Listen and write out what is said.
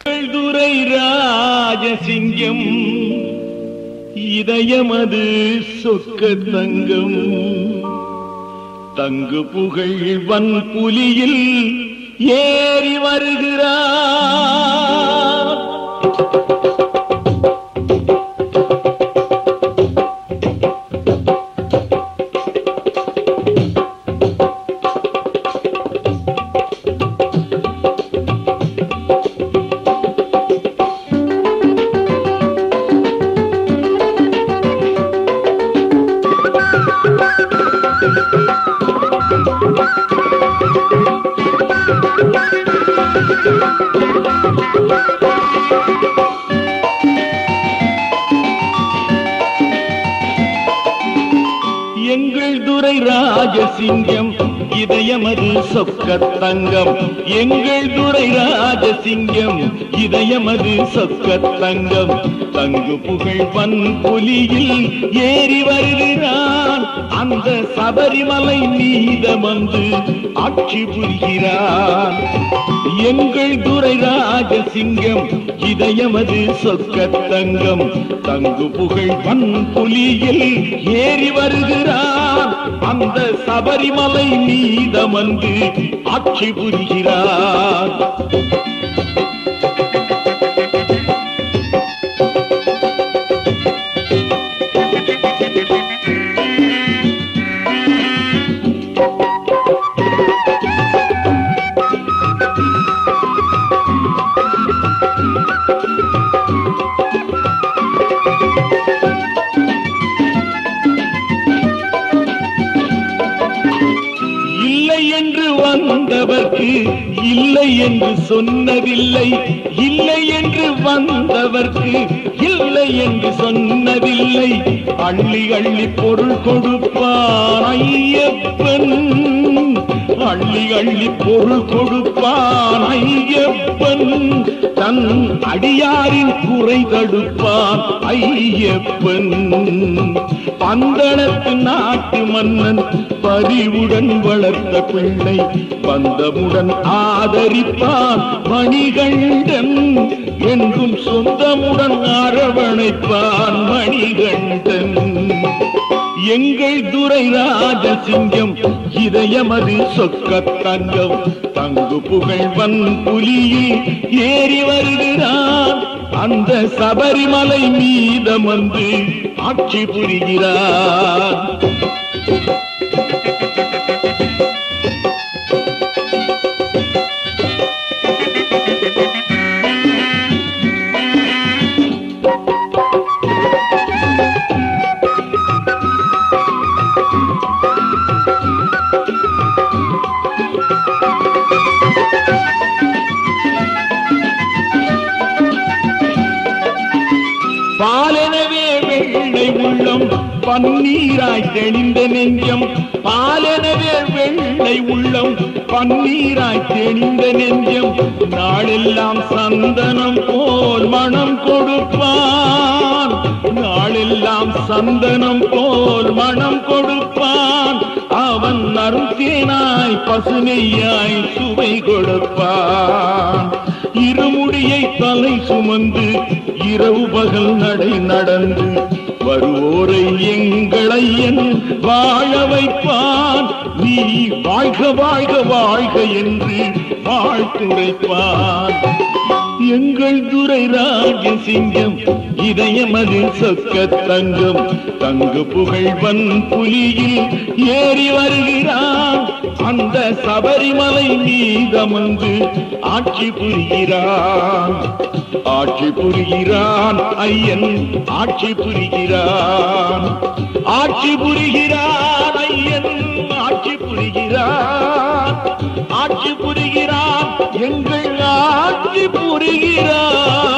துரை ராஜசிங்கம் இதயமது சொக்க தங்கம் தங்கு புகழ் வன்புலியில் ஏறி வருகிறார். எங்கள் துரை ராஜசிங்கம் இதயமது சொக்க தங்கம். எங்கள் துரை ராஜசிங்கம் இதயமது சொக்க தங்கம் தங்கு புகழ் வன்புலியில் ஏறி வருகிறான். அந்த சபரிமலை மீதமந்து ஆட்சி புரிகிறான். எங்கள் துரை ராஜசிங்கம் இதயமது சொக்க தங்கம் தங்கு புகழ் வன்புலியில் ஏறி வருகிறான். அந்த சபரிமலை மீதமந்து ஆட்சி புரிகிறான். என்று வந்தவர்க்கு இல்லை என்று சொன்னதில்லை. இல்லை என்று வந்தவர்க்கு இல்லை என்று சொன்னதில்லை. அள்ளி அள்ளி பொருள் கொடுப்பான் ஐயப்பன். அள்ளி அள்ளி பொருள் கொடுப்பான் ஐயப்பன். தன் அடியாரின் குறை தடுப்பான் ஐயப்பன். பந்தளத்து நாட்டு மன்னன் பரிவுடன் வளர்த்த பிள்ளை பந்தமுடன் ஆதரிப்பான் மணிகண்டன். என்றும் சொந்தமுடன் அரவணைப்பான் மணிகண்டன். எங்கள் துரை ராஜசிங்கம் இதயமது சொக்க தங்கம் தங்கு புகழ் வன்புலியில் ஏறி வருகிறான். அந்த சபரிமலை மீதமந்து ஆட்சி புரிகிறான். பாலெனவே வெள்ளை உள்ளம் பன்னீராய் தெளிந்த நெஞ்சம். பாலெனவே வெள்ளை உள்ளம் பன்னீராய் தெளிந்த நெஞ்சம். நாளெல்லாம் சந்தனம் போல் மனம் கொடுப்பான். நாளெல்லாம் சந்தனம் போல் மனம் கொடுப்பான். அவன் நறுத்தேனாய் பசுமையாய் சுவை கொடுப்பான். இருமுடியை தலை சுமந்து இரவு பகல் நடை நடந்து வருவோரை எங்களையன் வாழ வைப்பான். நீ வாழ்க வாழ்க வாழ்க என்று வாழ்த்துரைப்பான். எங்கள் துரை ராஜசிங்கம் இதயமது சொக்க தங்கம் தங்கு புகழ் வன்புலியில் ஏறி வருகிறான். அந்த சபரிமலை மீதமந்து ஆட்சி புரிகிறான். ஆட்சி புரிகிறான் ஐயன் ஆட்சி புரிகிறான். ஆட்சி புரிகிறான் ஐயன் ஆட்சி புரிகிறான். ஆட்சி புரிகிறான் எங்கள் ஆட்சி புரிகிறான்.